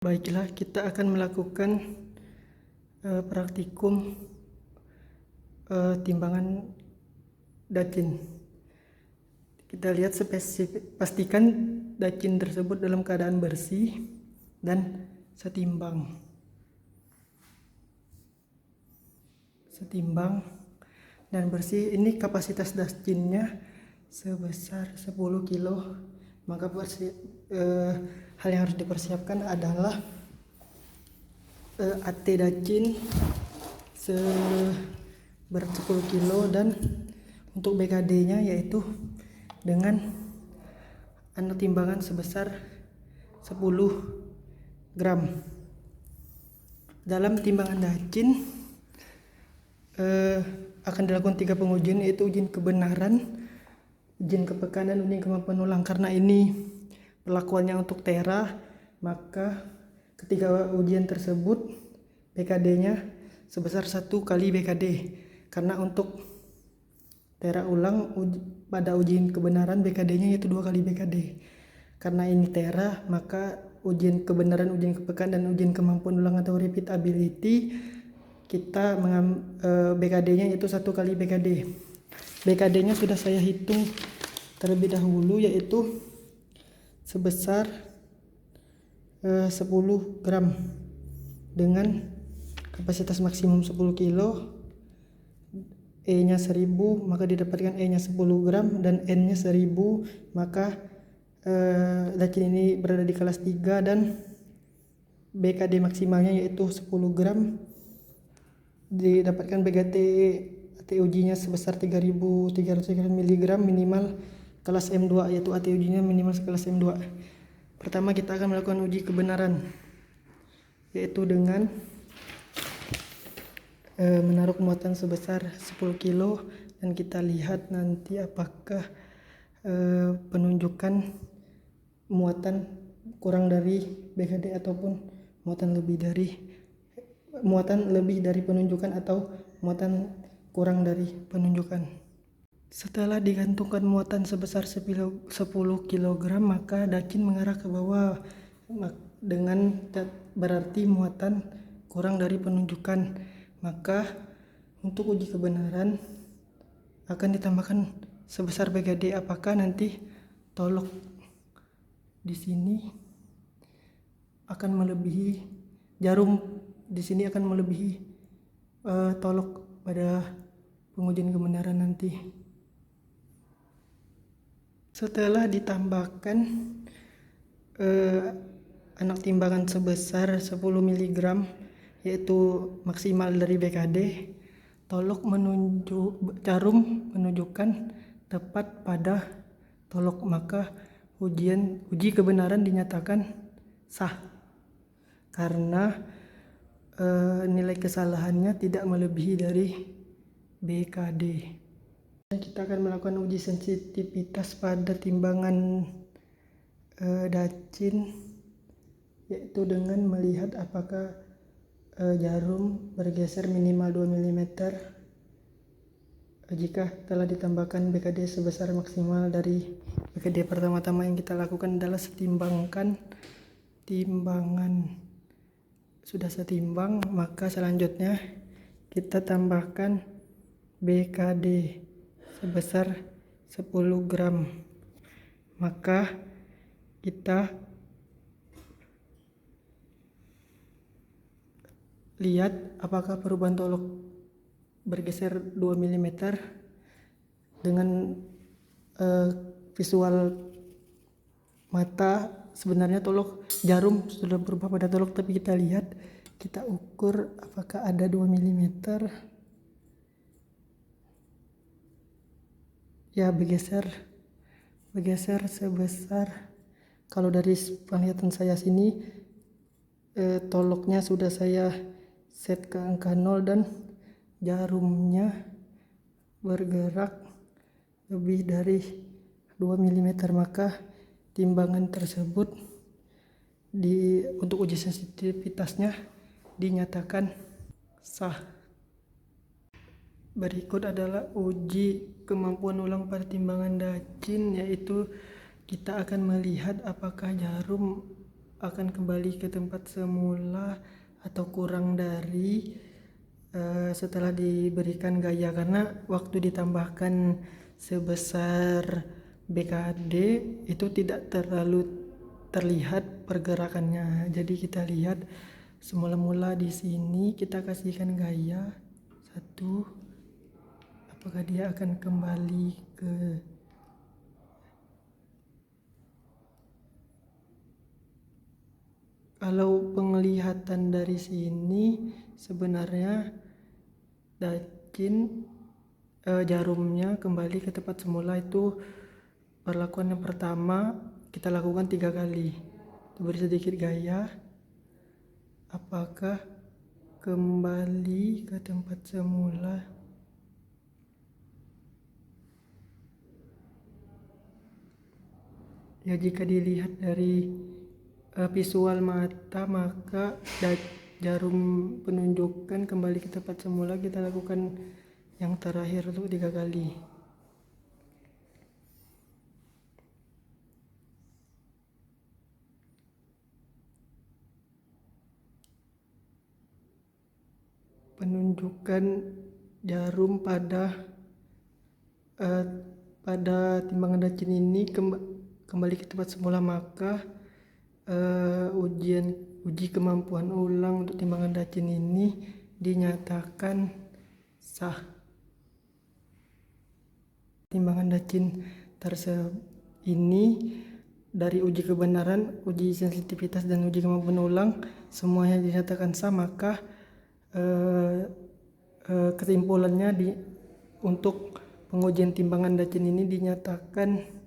Baiklah, kita akan melakukan praktikum timbangan dacin. Kita lihat pastikan dacin tersebut dalam keadaan bersih dan setimbang dan bersih. Ini kapasitas dacinnya sebesar 10 kilo. Maka hal yang harus dipersiapkan adalah AT dacin seberat 10 kilo dan untuk BKD nya yaitu dengan timbangan sebesar 10 gram. Dalam timbangan dacin akan dilakukan 3 pengujian, yaitu ujian kebenaran, ujian kepekanan, ujian kemampuan ulang. Karena ini perlakuannya untuk tera, maka ketiga ujian tersebut BKD-nya sebesar 1 kali BKD. Karena untuk tera ulang pada ujian kebenaran BKD-nya yaitu 2 kali BKD. Karena ini tera, maka ujian kebenaran, ujian kepekanan, dan ujian kemampuan ulang atau repeatability kita BKD-nya yaitu 1 kali BKD. BKD-nya sudah saya hitung terlebih dahulu, yaitu sebesar 10 gram dengan kapasitas maksimum 10 kilo, E-nya 1000, maka didapatkan E-nya 10 gram dan N-nya 1000, maka dacin ini berada di kelas 3 dan BKD maksimalnya yaitu 10 gram. Didapatkan BKT AT ujinya sebesar 3300 mg minimal kelas M2, yaitu AT ujinya minimal kelas M2. Pertama kita akan melakukan uji kebenaran, yaitu dengan menaruh muatan sebesar 10 kilo dan kita lihat nanti apakah penunjukan muatan kurang dari BKD ataupun muatan lebih dari penunjukan atau muatan kurang dari penunjukan. Setelah digantungkan muatan sebesar 10 kg, maka dacin mengarah ke bawah dengan berarti muatan kurang dari penunjukan. Maka untuk uji kebenaran akan ditambahkan sebesar BKD. Apakah nanti tolok di sini akan melebihi jarum di sini akan melebihi tolok pada pengujian kebenaran nanti. Setelah ditambahkan anak timbangan sebesar 10 mg yaitu maksimal dari BKD, tolok jarum menunjukkan tepat pada tolok, maka uji kebenaran dinyatakan sah karena nilai kesalahannya tidak melebihi dari BKD. Kita akan melakukan uji sensitivitas pada timbangan dacin, yaitu dengan melihat apakah jarum bergeser minimal 2 mm jika telah ditambahkan BKD sebesar maksimal dari BKD. Pertama-tama yang kita lakukan adalah timbangan. Sudah setimbang, maka selanjutnya kita tambahkan BKD sebesar 10 gram. Maka kita lihat apakah perubahan tolok bergeser 2 mm dengan visual mata. Sebenarnya jarum sudah berubah pada tolok, tapi kita ukur apakah ada 2 mm. Ya, bergeser sebesar, kalau dari penglihatan saya sini toloknya sudah saya set ke angka 0 dan jarumnya bergerak lebih dari 2 mm, maka timbangan tersebut untuk uji sensitivitasnya dinyatakan sah. Berikut adalah uji kemampuan ulang pada timbangan dacin, yaitu kita akan melihat apakah jarum akan kembali ke tempat semula atau kurang dari setelah diberikan gaya, karena waktu ditambahkan sebesar BKD itu tidak terlalu terlihat pergerakannya. Jadi kita lihat semula-mula di sini kita kasihkan gaya 1, apakah dia akan kembali ke kalau penglihatan dari sini sebenarnya jarumnya kembali ke tempat semula. Itu perlakuan yang pertama, kita lakukan 3 kali. Beri sedikit gaya, apakah kembali ke tempat semula. Ya, jika dilihat dari visual mata, maka jarum penunjukan kembali ke tempat semula kita lakukan yang terakhir itu 3 kali. Penunjukan jarum pada timbangan dacin ini kembali ke tempat semula, maka uji kemampuan ulang untuk timbangan dacin ini dinyatakan sah. Timbangan dacin ini dari uji kebenaran, uji sensitivitas, dan uji kemampuan ulang semuanya dinyatakan sah, maka kesimpulannya untuk pengujian timbangan dacin ini dinyatakan